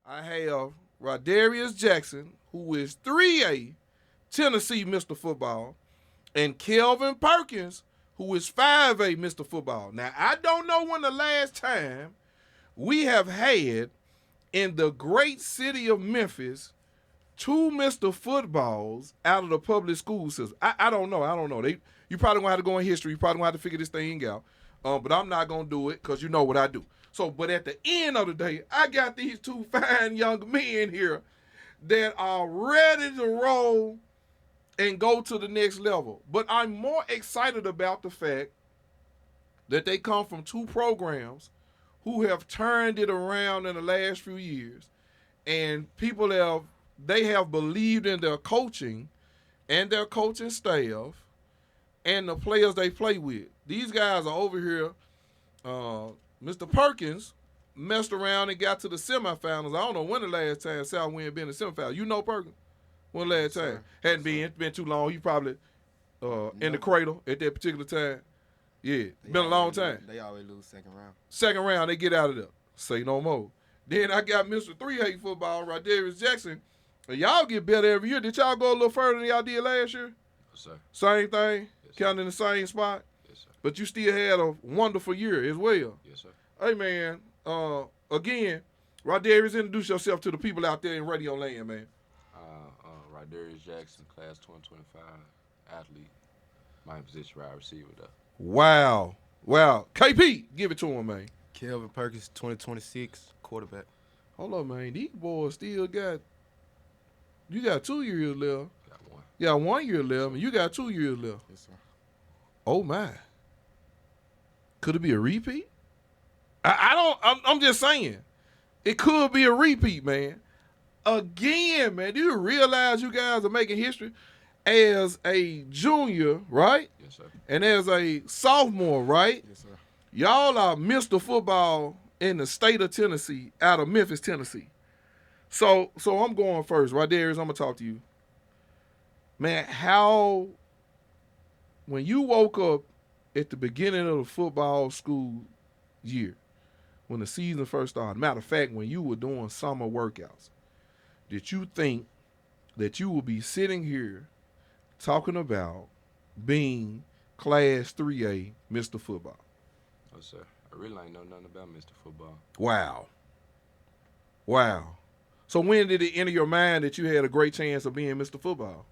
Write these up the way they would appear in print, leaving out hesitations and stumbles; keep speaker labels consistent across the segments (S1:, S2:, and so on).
S1: I have Radarious Jackson, who is 3A Tennessee Mr. Football, and Kelvin Perkins, who is 5A Mr. Football. Now, I don't know when the last time we have had in the great city of Memphis two Mr. Footballs out of the public school system. I don't know. You probably gonna have to go in history. You probably gonna have to figure this thing out. But I'm not gonna do it because you know what I do. So, but at the end of the day, I got these two fine young men here that are ready to roll and go to the next level. But I'm more excited about the fact that they come from two programs who have turned it around in the last few years, and they have believed in their coaching and their coaching staff and the players they play with. These guys are over here. Mr. Perkins messed around and got to the semifinals. I don't know when the last time Southwind been in the semifinals. You know Perkins? When the last time? Hadn't been. It's been too long. You probably in the cradle at that particular time. Yeah, been a long time.
S2: They always lose second round.
S1: Second round, they get out of there. Say no more. Then I got Mr. 3A football, Radarious Jackson. And y'all get better every year. Did y'all go a little further than y'all did last year?
S3: Yes, sir.
S1: Same thing?
S3: Yes,
S1: Kind of in the same spot?
S3: Yes, sir.
S1: But you still had a wonderful year as well.
S3: Yes, sir.
S1: Hey, man, again, Radarious, introduce yourself to the people out there in radio land, man.
S3: Radarious Jackson, class 2025, athlete. My position wide receiver, though.
S1: Wow. KP, give it to him, man.
S2: Kelvin Perkins, 2026, quarterback.
S1: Hold on, man. These boys still got – you got 2 years left.
S3: Got one.
S1: You got 1 year left, and you got 2 years left.
S2: Yes, sir.
S1: Oh, my. Could it be a repeat? I'm just saying. It could be a repeat, man. Again, man, do you realize you guys are making history? As a junior, right?
S3: Yes, sir.
S1: And as a sophomore, right?
S2: Yes, sir.
S1: Y'all are Mr. Football in the state of Tennessee, out of Memphis, Tennessee. So I'm going first. Radarious, I'm going to talk to you. Man, when you woke up at the beginning of the football school year, when the season first started, matter of fact, when you were doing summer workouts, did you think that you would be sitting here talking about being Class 3A Mr. Football?
S3: Oh, sir. I really ain't know nothing about Mr. Football.
S1: Wow. So when did it enter your mind that you had a great chance of being Mr. Football?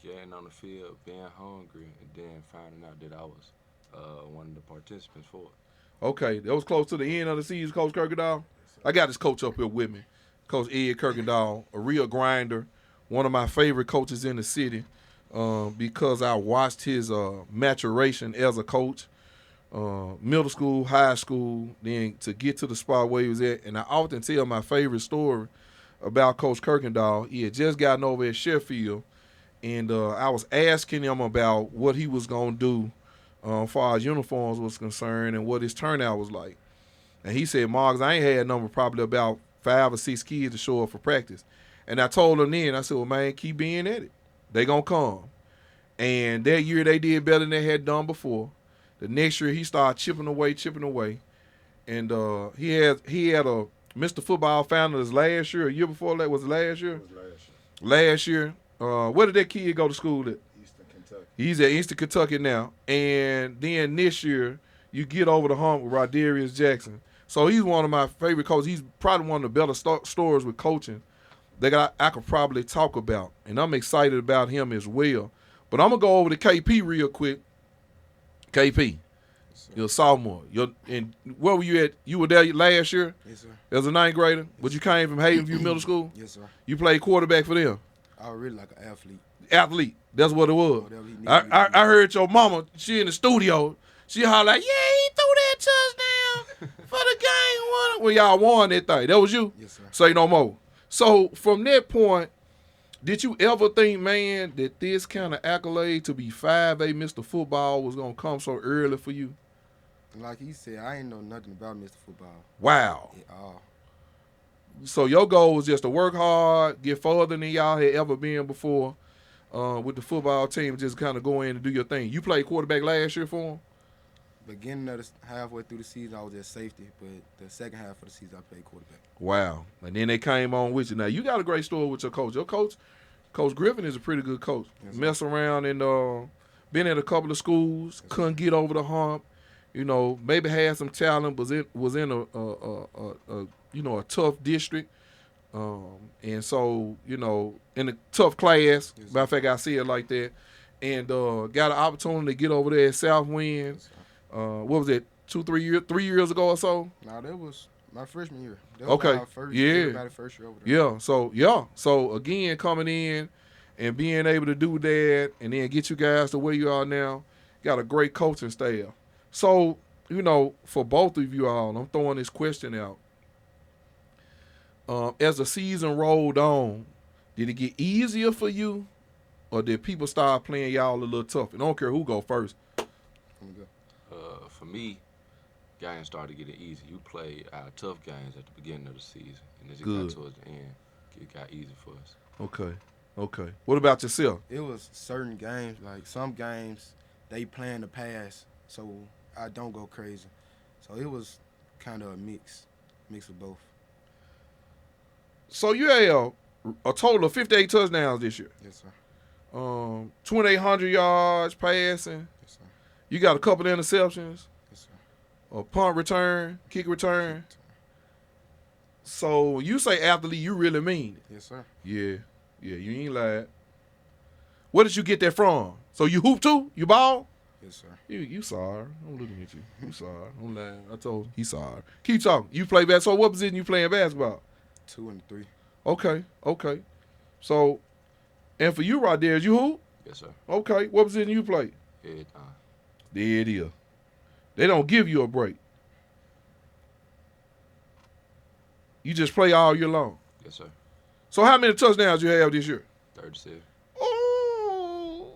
S3: Getting on the field, being hungry, and then finding out that I was one of the participants for it.
S1: Okay, that was close to the end of the season, Coach Kirkendall. I got this coach up here with me, Coach Ed Kirkendall, a real grinder, one of my favorite coaches in the city because I watched his maturation as a coach, middle school, high school, then to get to the spot where he was at. And I often tell my favorite story about Coach Kirkendall. He had just gotten over at Sheffield, and I was asking him about what he was going to do as far as uniforms was concerned and what his turnout was like. And he said, Marks, I ain't had number probably about 5 or 6 kids to show up for practice. And I told him then, I said, well, man, keep being at it. They going to come. And that year they did better than they had done before. The next year he started chipping away. And he had a Mr. Football Founders last year, a year before that. Was it last year?
S2: It was last year.
S1: Last year. Where did that kid go to school at?
S2: Eastern Kentucky.
S1: He's at Eastern Kentucky now. And then this year, you get over the hump with Radarious Jackson. So he's one of my favorite coaches. He's probably one of the better stories with coaching that I could probably talk about. And I'm excited about him as well. But I'm going to go over to KP real quick. KP, you're a sophomore. And where were you at? You were there last year?
S2: Yes, sir.
S1: As a 9th grader? But you came from Haydenview Middle School?
S2: Yes, sir.
S1: You played quarterback for them?
S2: I was really like an athlete.
S1: Athlete. That's what it was.
S2: Whatever he needed
S1: I heard your mama, she in the studio, she hollered like, yeah, he threw that touchdown for the game winner. Well, y'all won that thing. That was you?
S2: Yes, sir.
S1: Say no more. So from that point, did you ever think, man, that this kind of accolade to be 5A Mr. Football was going to come so early for you?
S2: Like he said, I ain't know nothing about Mr. Football
S1: Wow.
S2: at all.
S1: So your goal was just to work hard, get further than y'all had ever been before with the football team, just kind of go in and do your thing. You played quarterback last year for him?
S2: beginning of halfway through the season, I was at safety, but the second half of the season, I played quarterback.
S1: Wow. And then they came on with you. Now, you got a great story with your coach. Your coach, Coach Griffin, is a pretty good coach.
S2: Yes,
S1: Mess around and been at a couple of schools, couldn't get over the hump. You know, maybe had some talent, but was in a tough district. And so, you know, in a tough class, matter of fact, I see it like that. And got an opportunity to get over there at Southwind. What was it, 3 years ago or so?
S2: No, that was my freshman year. That was
S1: Okay.
S2: my first,
S1: Yeah.
S2: everybody's first year over there.
S1: Yeah. So again, coming in and being able to do that and then get you guys to where you are now, got a great coaching staff. So, you know, for both of you all, I'm throwing this question out. As the season rolled on, did it get easier for you, or did people start playing y'all a little tough? And I don't care who go first.
S3: For me, games started getting easy. You play our tough games at the beginning of the season, and as it got towards the end, it got easy for us.
S1: Okay. What about yourself?
S2: It was certain games, like some games, they plan to pass, so I don't go crazy. So it was kind of a mix of both.
S1: So you had a total of 58 touchdowns this year.
S2: Yes, sir.
S1: 2,800 yards passing.
S2: Yes, sir.
S1: You got a couple of interceptions.
S2: Yes, sir.
S1: A punt return, kick return. So you say athlete, you really mean it.
S2: Yes, sir.
S1: Yeah, you ain't lied. Where did you get that from? So you hoop too? You ball?
S2: Yes, sir.
S1: You sorry. I'm looking at you. You sorry. I'm lying. I told you. He sorry. Keep talking. You play basketball. So what position you playing basketball?
S2: 2 and 3.
S1: Okay. So, and for you, Radarious, you hoop?
S3: Yes, sir.
S1: Okay. What position you play?
S3: Head
S1: There it is. They don't give you a break. You just play all year long.
S3: Yes, sir.
S1: So how many touchdowns you have this year?
S3: 37.
S1: Ooh,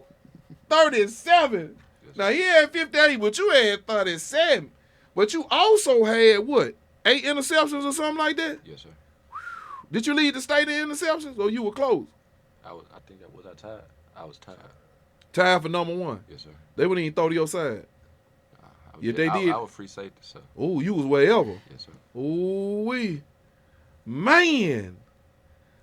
S1: 37.
S3: Yes,
S1: Now, he had 58, but you had 37. But you also had, what, 8 interceptions or something like that?
S3: Yes, sir.
S1: Did you lead the state in interceptions, or you were close?
S3: I think that was I tied. I was tied.
S1: Tied for number 1.
S3: Yes, sir.
S1: They wouldn't even throw to your side. Yeah, they did.
S3: I was free safety, so.
S1: Ooh, you was wherever.
S3: Yes, sir.
S1: Ooh-wee. Man.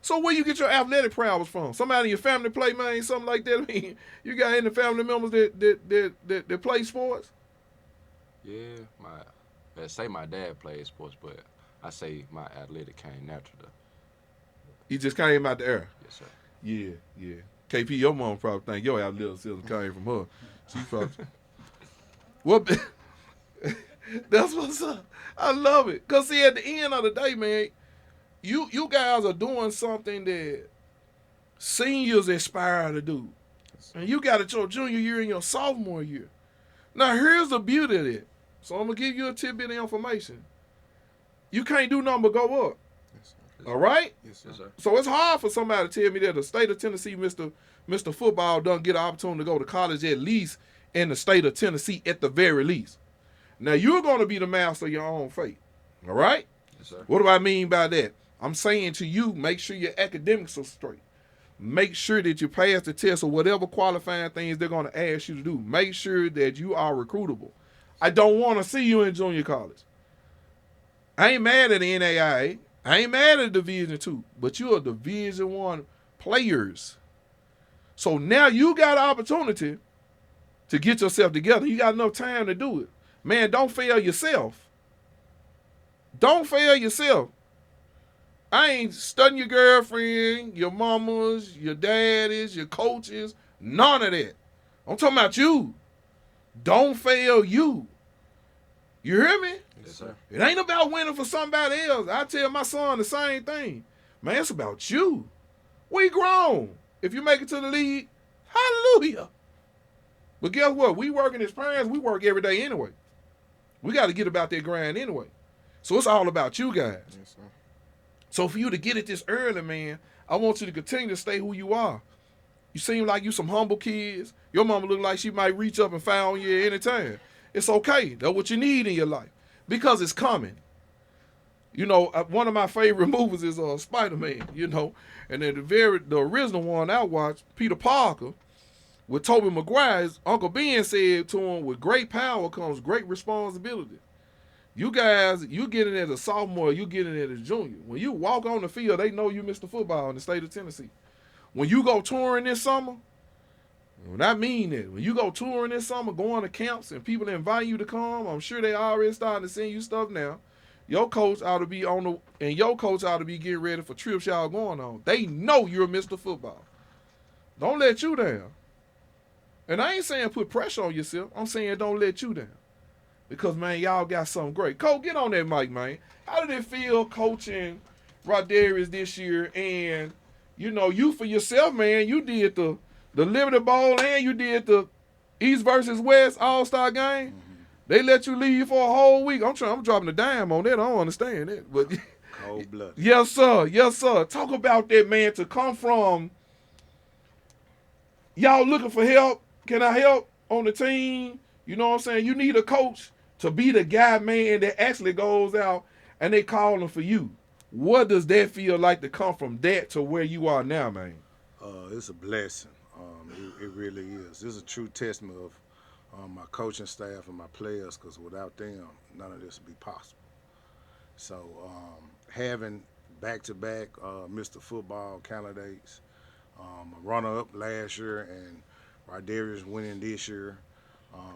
S1: So where you get your athletic prowess from? Somebody in your family play, man, something like that? I mean, you got any family members that play sports?
S3: Yeah, let's say my dad played sports, but I say my athletic came natural.
S1: You just came out the air.
S3: Yes, sir.
S1: Yeah. KP, your mom probably think your athletic system came from her. She probably. What? That's what's up. I love it. Because, see, at the end of the day, man, you guys are doing something that seniors aspire to do. And you got it your junior year and your sophomore year. Now, here's the beauty of it. So I'm going to give you a tidbit of information. You can't do nothing but go up.
S2: Yes, sir.
S1: All right?
S2: Yes,
S3: Yes, sir.
S1: So it's hard for somebody to tell me that the state of Tennessee, Mr. Football, doesn't get an opportunity to go to college at least in the state of Tennessee at the very least. Now, you're going to be the master of your own fate. All right?
S3: Yes, sir.
S1: What do I mean by that? I'm saying to you, make sure your academics are straight. Make sure that you pass the test or whatever qualifying things they're going to ask you to do. Make sure that you are recruitable. I don't want to see you in junior college. I ain't mad at the NAIA. I ain't mad at Division II, but you are Division I players. So now you got an opportunity to get yourself together. You got enough time to do it. Man, don't fail yourself. Don't fail yourself. I ain't studying your girlfriend, your mamas, your daddies, your coaches, none of that. I'm talking about you. Don't fail you. You hear me?
S3: Yes, sir.
S1: It ain't about winning for somebody else. I tell my son the same thing. Man, it's about you. We grown. If you make it to the league, hallelujah. But guess what? We working as parents, we work every day anyway. We got to get about that grind anyway. So it's all about you guys.
S2: Yes, sir.
S1: So for you to get it this early, man, I want you to continue to stay who you are. You seem like you some humble kids. Your mama look like she might reach up and find you at any time. It's okay. That's what you need in your life because it's coming. You know, one of my favorite movies is Spider-Man, you know. And then the original one I watched, Peter Parker, with Tobey Maguire, Uncle Ben said to him, with great power comes great responsibility. You guys, you get in as a sophomore, you get in as a junior. When you walk on the field, they know you Mr. Football in the state of Tennessee. When you go touring this summer, and I mean that, when you go touring this summer, going to camps and people invite you to come, I'm sure they already starting to send you stuff now. Your coach ought to be your coach ought to be getting ready for trips y'all going on. They know you're Mr. Football. Don't let you down. And I ain't saying put pressure on yourself. I'm saying don't let you down. Because, man, y'all got something great. Coach, get on that mic, man. How did it feel coaching Radarious this year? And, you know, you for yourself, man, you did the Liberty Bowl and you did the East versus West All-Star game. Mm-hmm. They let you leave for a whole week. I'm dropping a dime on that. I don't understand that. But
S2: cold-blooded.
S1: Yes, sir. Yes, sir. Talk about that, man, to come from y'all looking for help. Can I help on the team? You know what I'm saying? You need a coach to be the guy, man, that actually goes out and they call him for you. What does that feel like to come from that to where you are now, man?
S4: It's a blessing. It really is. It's a true testament of my coaching staff and my players, because without them, none of this would be possible. So having back-to-back Mr. Football candidates, a runner-up last year and Radarious winning this year,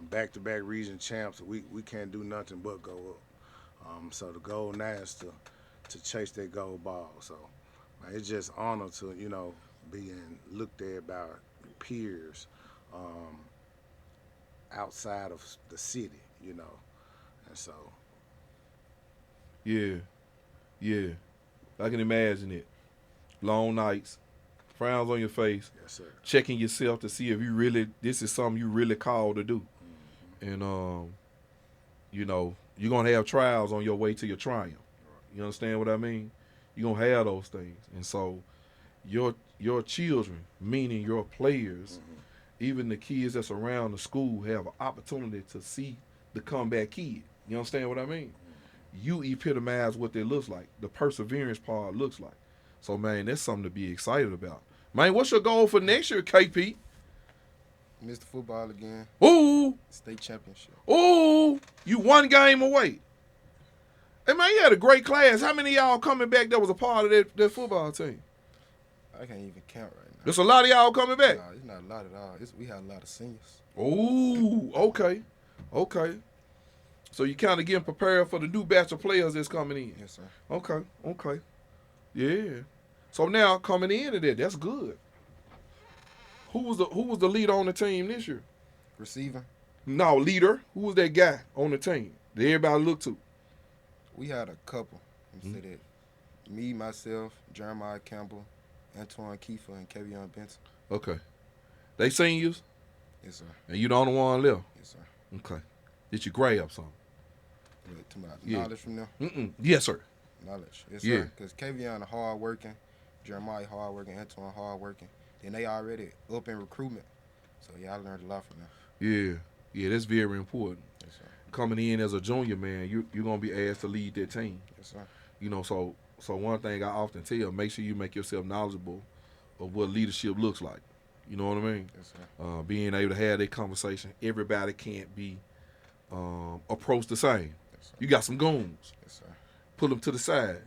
S4: back-to-back region champs, we can't do nothing but go up. So the goal now is to chase that gold ball. So man, it's just honor to, you know, being looked at by peers outside of the city, you know. And so
S1: yeah, I can imagine it. Long nights, frowns on your face,
S4: yes, sir.
S1: Checking yourself to see if this is something you really called to do. Mm-hmm. And you know, you're gonna have trials on your way to your triumph. You understand what I mean? You're gonna have those things. And so your children, meaning your players, mm-hmm. even the kids that's around the school, have an opportunity to see the comeback kid. You understand what I mean? Mm-hmm. You epitomize what that looks like. The perseverance part looks like. So, man, that's something to be excited about. Man, what's your goal for next year, KP?
S2: Mr. Football again.
S1: Ooh.
S2: State championship.
S1: Ooh. You one game away. Hey, man, you had a great class. How many of y'all coming back that was a part of that football team?
S2: I can't even count right now.
S1: There's a lot of y'all coming back?
S2: No, it's not a lot at all. We had a lot of seniors.
S1: Ooh, okay. So you kind of getting prepared for the new batch of players that's coming in?
S2: Yes, sir.
S1: Okay. Yeah. So now coming into that's good. Who was the leader on the team this year?
S2: Receiver.
S1: No, leader. Who was that guy on the team that everybody looked to?
S2: We had a couple. Say that. Me, myself, Jeremiah Campbell, Antoine Kiefer, and Kelvin Perkins.
S1: Okay. They seniors?
S2: Yes, sir.
S1: And you the only one left?
S2: Yes, sir.
S1: Okay. Did you grab something?
S2: To my knowledge from them?
S1: Yes, sir.
S2: Knowledge. Yes, sir. Because Kelvin hard working, Jeremiah hard working, Antoine hard working. Then they already up in recruitment. So, I learned a lot from them.
S1: Yeah, that's very important.
S2: Yes, sir.
S1: Coming in as a junior, man, you're going to be asked to lead that team.
S2: Yes, sir.
S1: You know, so one thing I often tell, make sure you make yourself knowledgeable of what leadership looks like. You know what I mean?
S2: Yes, sir.
S1: Being able to have that conversation. Everybody can't be approached the same.
S2: Yes, sir.
S1: You got some goons.
S2: Yes, sir.
S1: Pull them to the side.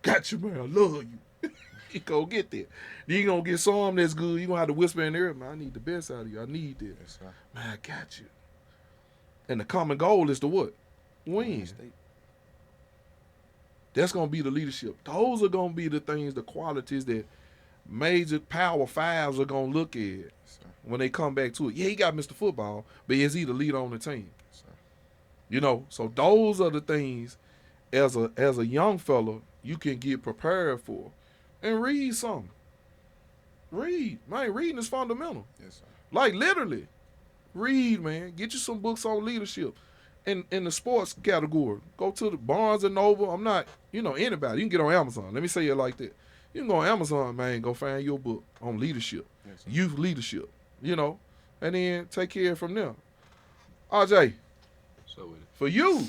S1: Got you, man. I love you. You go get that. Then you going to get some that's good. You going to have to whisper in there, man, I need the best out of you. I need this.
S2: Yes, sir.
S1: Man, I got you. And the common goal is to what? Win. That's going to be the leadership. Those are going to be the things, the qualities that major power fives are going to look at when they come back to it. Yeah, he got Mr. Football, but is he the leader on the team?
S2: Yes,
S1: you know, so those are the things as a young fella you can get prepared for. And read something. Read. Man, reading is fundamental.
S2: Yes, sir.
S1: Like, literally. Read, man. Get you some books on leadership. In the sports category, go to the Barnes & Noble. I'm not, anybody. You can get on Amazon. Let me say it like that. You can go on Amazon, man, go find your book on leadership,
S2: yes,
S1: youth leadership, and then take care from there. RJ,
S3: so
S1: for you,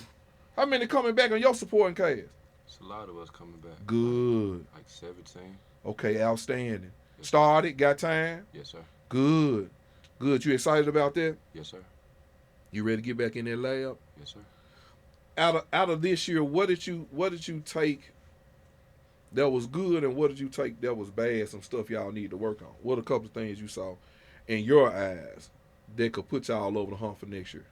S1: how many coming back on your supporting cast?
S3: It's a lot of us coming back.
S1: Good.
S3: Like 17.
S1: Okay, outstanding. Started, got time?
S3: Yes, sir.
S1: Good. Good. You excited about that?
S3: Yes, sir.
S1: You ready to get back in that lab?
S3: Yes, sir.
S1: Out of this year, what did you take that was good and what did you take that was bad? Some stuff y'all need to work on. What a couple of things you saw in your eyes that could put y'all over the hump for next year?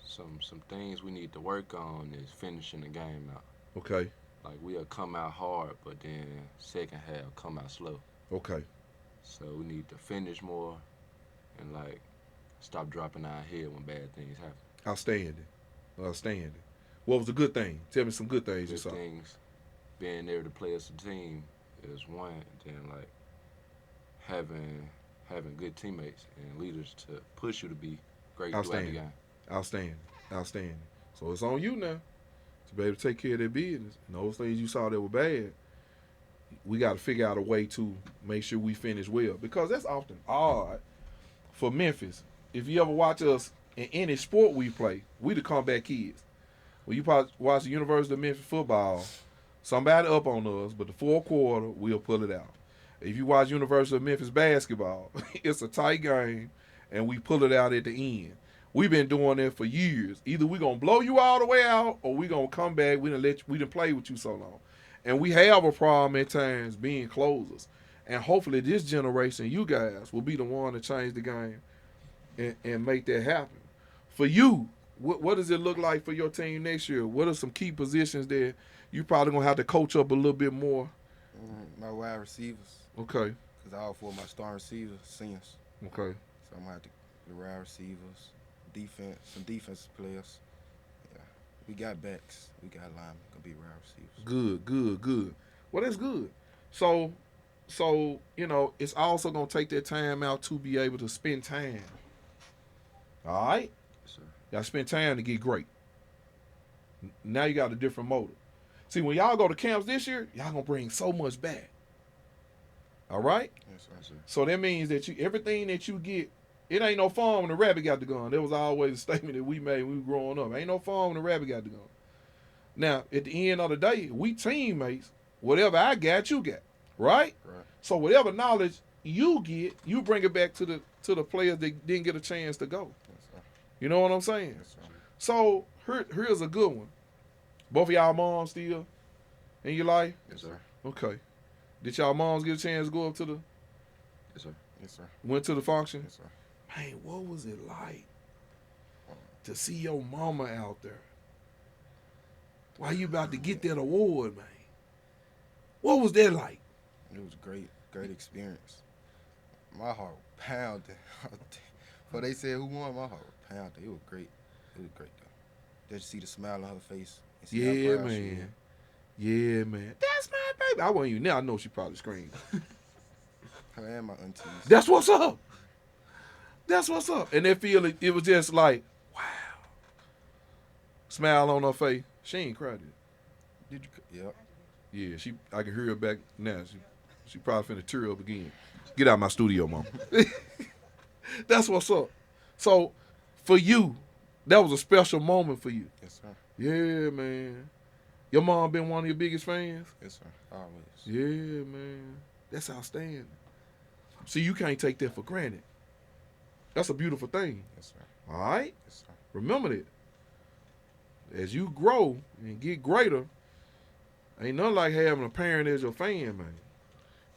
S3: Some things we need to work on is finishing the game out.
S1: Okay.
S3: Like we'll come out hard, but then second half come out slow.
S1: Okay.
S3: So we need to finish more and like stop dropping our head when bad things happen.
S1: Outstanding. What was the good thing? Tell me some good things you
S3: Good
S1: saw.
S3: things, being there to play as a team is one. Then like having good teammates and leaders to push you to be great throughout the game.
S1: Outstanding. So it's on you now to be able to take care of their business. And those things you saw that were bad, we got to figure out a way to make sure we finish well. Because that's often odd for Memphis. If you ever watch us in any sport we play, we the comeback kids. When you watch the University of Memphis football, somebody up on us, but the fourth quarter, we'll pull it out. If you watch University of Memphis basketball, it's a tight game, and we pull it out at the end. We've been doing that for years. Either we're going to blow you all the way out, or we're going to come back. We didn't play with you so long. And we have a problem at times being closers. And hopefully this generation, you guys, will be the one to change the game and make that happen. For you, what does it look like for your team next year? What are some key positions that you probably going to have to coach up a little bit more?
S2: My wide receivers.
S1: Okay.
S2: Because all four of my starting receivers seniors.
S1: Okay.
S2: So I'm going to have to the wide receivers, defense, some defensive players. Yeah. We got backs. We got linemen. Going to be wide receivers.
S1: Good. Well, that's good. So it's also going to take that time out to be able to spend time. All right?
S3: Yes, sir.
S1: Y'all spend time to get great. Now you got a different motive. See, when y'all go to camps this year, y'all going to bring so much back. All right?
S2: Yes, sir.
S1: So that means that everything that you get, it ain't no fun when the rabbit got the gun. That was always a statement that we made when we were growing up. Ain't no fun when the rabbit got the gun. Now, at the end of the day, we teammates. Whatever I got, you got. Right?
S2: Right.
S1: So whatever knowledge you get, you bring it back to the players that didn't get a chance to go.
S2: Yes, sir.
S1: You know what I'm saying?
S2: Yes, sir.
S1: So here's a good one. Both of y'all moms still in your life?
S3: Yes, sir.
S1: Okay. Did y'all moms get a chance to go up to the
S3: Yes, sir.
S2: Yes, sir.
S1: went to the function?
S2: Yes, sir.
S1: Man, what was it like to see your mama out there? Why you about to get that award, man? What was that like?
S2: It was great experience. My heart pounded. Before they said who won, my heart pounded. It was great. Though. Just see the smile on her face. And see how
S1: Yeah,
S2: proud she is.
S1: man. Yeah, man. That's my baby. I wasn't even there. I know she probably screamed.
S2: Her and my aunties.
S1: That's what's up. And that feeling, it was just like, wow. Smile on her face. She ain't cried yet.
S2: Did you? Yep.
S1: Yeah, I can hear her back now. She probably finna tear up again. Get out of my studio, mom. That's what's up. So, for you, that was a special moment for you.
S2: Yes, sir.
S1: Yeah, man. Your mom been one of your biggest fans?
S2: Yes, sir. Always.
S1: Yeah, man. That's outstanding. See, you can't take that for granted. That's a beautiful thing.
S2: Yes, sir.
S1: All right?
S2: Yes, sir.
S1: Remember that. As you grow and get greater, ain't nothing like having a parent as your fan, man.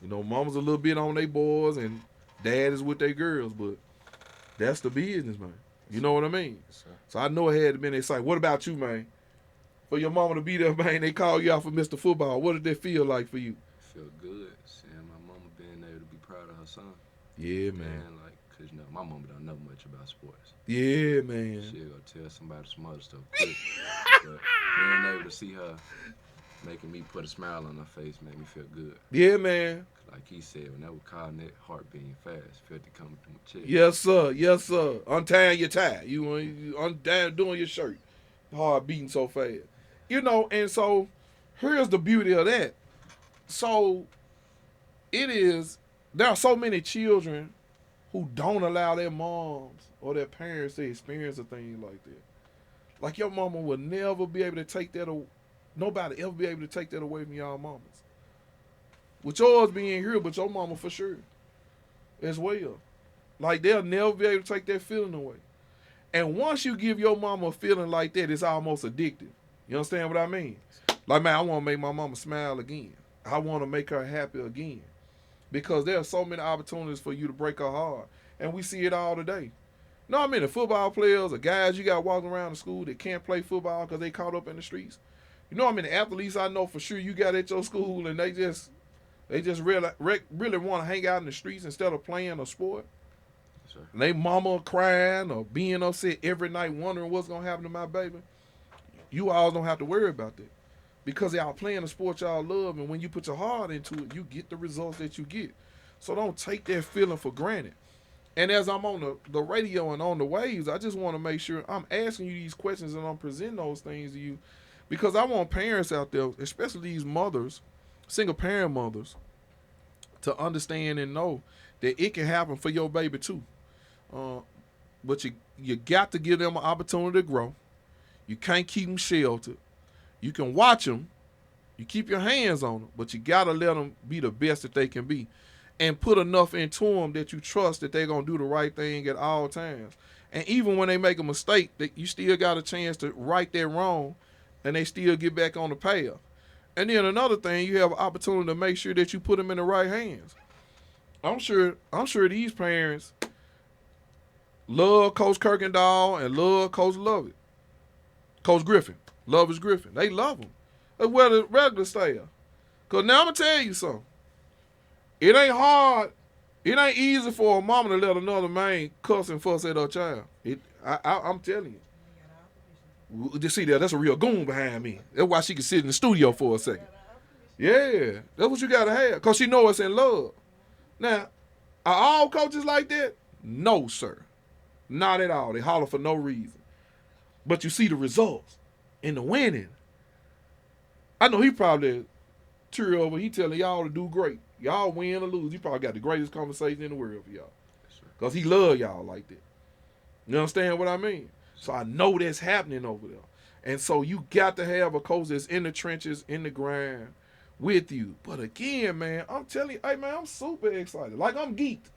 S1: You know, mama's a little bit on their boys and dad is with their girls, but that's the business, man. You know what I mean?
S2: Yes, sir.
S1: So I know it had to be exciting. What about you, man? For your mama to be there, man, they call you out for Mr. Football. What did that feel like for you?
S3: Feel good seeing my mama being able to be proud of her son.
S1: Yeah, man.
S3: And like, cause my mama don't know much about sports.
S1: Yeah, man.
S3: She'll go tell somebody some other stuff quick. But being able to see her making me put a smile on her face made me feel good.
S1: Yeah, man.
S3: Like he said, when they were calling that heart beating fast, felt it coming through my chest.
S1: Yes, sir. Untying your tie. You doing your shirt. Heart beating so fast. You know, and so here's the beauty of that. So there are so many children who don't allow their moms or their parents to experience a thing like that. Like your mama will never be able to take that, nobody ever be able to take that away from y'all mamas. With yours being here, but your mama for sure as well. Like they'll never be able to take that feeling away. And once you give your mama a feeling like that, it's almost addictive. You understand what I mean? Like, man, I want to make my mama smile again. I want to make her happy again. Because there are so many opportunities for you to break her heart. And we see it all today. No, I mean, the football players, the guys you got walking around the school that can't play football because they caught up in the streets. You know, I mean, the athletes I know for sure you got at your school and they just really want to hang out in the streets instead of playing a sport.
S3: Sure.
S1: And they mama crying or being upset every night wondering what's going to happen to my baby. You all don't have to worry about that. Because y'all playing a sport y'all love, and when you put your heart into it, you get the results that you get. So don't take that feeling for granted. And as I'm on the radio and on the waves, I just want to make sure I'm asking you these questions and I'm presenting those things to you because I want parents out there, especially these mothers, single parent mothers, to understand and know that it can happen for your baby too. But you got to give them an opportunity to grow. You can't keep them sheltered. You can watch them. You keep your hands on them, but you got to let them be the best that they can be and put enough into them that you trust that they're going to do the right thing at all times. And even when they make a mistake, that you still got a chance to right that wrong and they still get back on the path. And then another thing, you have an opportunity to make sure that you put them in the right hands. I'm sure these parents love Coach Kirkendall and love Coach Lovett. Coach Griffin. Lovers Griffin. They love him. That's where the regular staff. Because now I'm going to tell you something. It ain't hard. It ain't easy for a mama to let another man cuss and fuss at her child. I'm telling you. Just see that. That's a real goon behind me. That's why she can sit in the studio for a second. Yeah. That's what you got to have. Because she know it's in love. Now, are all coaches like that? No, sir. Not at all. They holler for no reason. But you see the results in the winning. I know he probably cheer over. He telling y'all to do great. Y'all win or lose. He probably got the greatest conversation in the world for y'all. Because he love y'all like that. You understand what I mean? So I know that's happening over there. And so you got to have a coach that's in the trenches, in the grind with you. But again, man, I'm telling you, hey, man, I'm super excited. Like, I'm geeked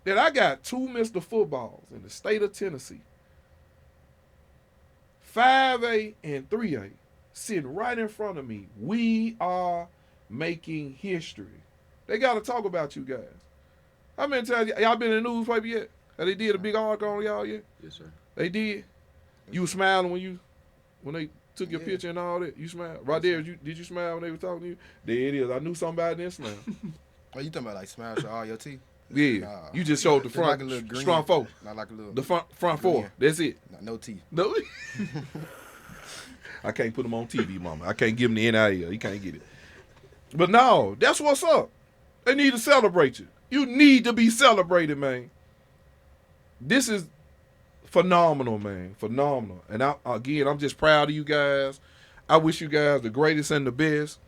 S1: that I got 2 Mr. Footballs in the state of Tennessee. 5A and 3A sitting right in front of me. We are making history. They got to talk about you guys. How many times y'all been in the newspaper yet? Have they did a big article on y'all yet?
S3: Yes, sir.
S1: They did? You were smiling when they took your picture and all that? You smiled? Right there, did you smile when they were talking to you? There it is. I knew somebody didn't smile.
S2: Oh, you talking about like smile to all your teeth?
S1: Yeah.
S2: Nah,
S1: You just showed the
S2: just
S1: front,
S2: like a little green.
S1: strong 4.
S2: Not like a little.
S1: The front 4.
S2: green.
S1: That's it.
S2: No teeth.
S1: No. I can't put them on TV, mama. I can't give them the NIL. You can't get it. But no, that's what's up. They need to celebrate you. You need to be celebrated, man. This is phenomenal, man. Phenomenal. And I'm just proud of you guys. I wish you guys the greatest and the best.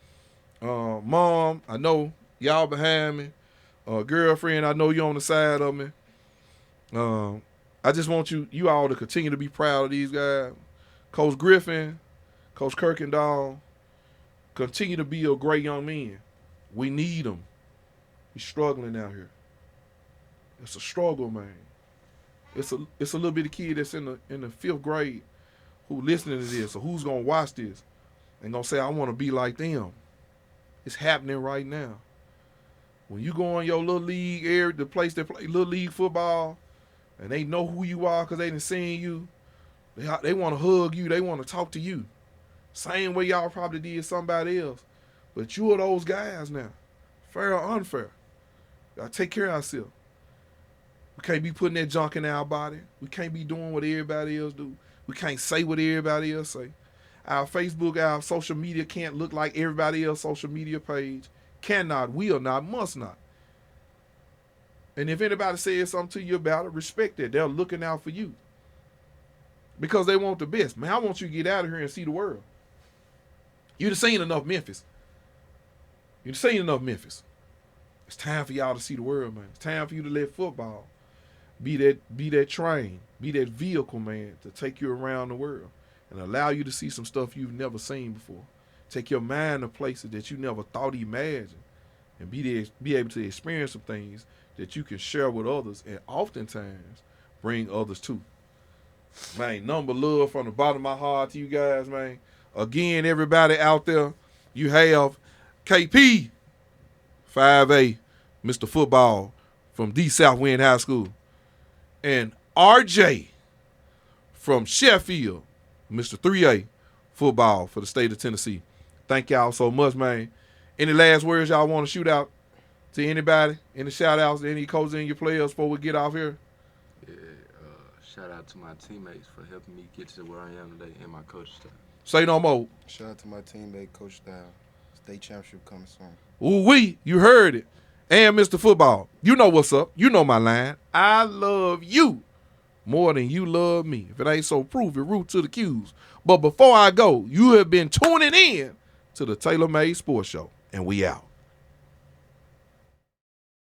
S1: Mom, I know y'all behind me. Girlfriend, I know you on the side of me. I just want you all to continue to be proud of these guys. Coach Griffin, Coach Kirkendall, continue to be a great young man. We need them. He's struggling out here. It's a struggle, man. It's a little bitty kid that's in the 5th grade who listening to this or who's gonna watch this and gonna say, I want to be like them. It's happening right now. When you go in your little league area, the place they play little league football, and they know who you are because they done seen you, they want to hug you. They want to talk to you. Same way y'all probably did somebody else. But you are those guys now. Fair or unfair. Gotta take care of ourselves. We can't be putting that junk in our body. We can't be doing what everybody else do. We can't say what everybody else say. Our Facebook, our social media can't look like everybody else's social media page. Cannot, will not, must not. And if anybody says something to you about it, respect it. They're looking out for you. Because they want the best. Man, I want you to get out of here and see the world. You've seen enough Memphis. You've seen enough Memphis. It's time for y'all to see the world, man. It's time for you to let football be that train, be that vehicle, man, to take you around the world and allow you to see some stuff you've never seen before. take your mind to places that you never thought imagined, and be able to experience some things that you can share with others, and oftentimes bring others to. Man, number love from the bottom of my heart to you guys, man. Again, everybody out there, you have KP, 5A, Mr. Football from D Southwind High School, and RJ from Sheffield, Mr. 3A, Football for the state of Tennessee. Thank y'all so much, man. Any last words y'all want to shoot out to anybody? Any shout-outs to any coaches and your players before we get off here?
S3: Yeah, shout out to my teammates for helping me get to where I am today and my coaching staff.
S1: Say no more.
S2: Shout out to my teammate, Coach Style. State championship coming soon.
S1: Ooh-wee, you heard it. And Mr. Football, you know what's up. You know my line. I love you more than you love me. If it ain't so, prove it. Root to the Q's. But before I go, you have been tuning in to the Taylor Made Sports Show, and we out.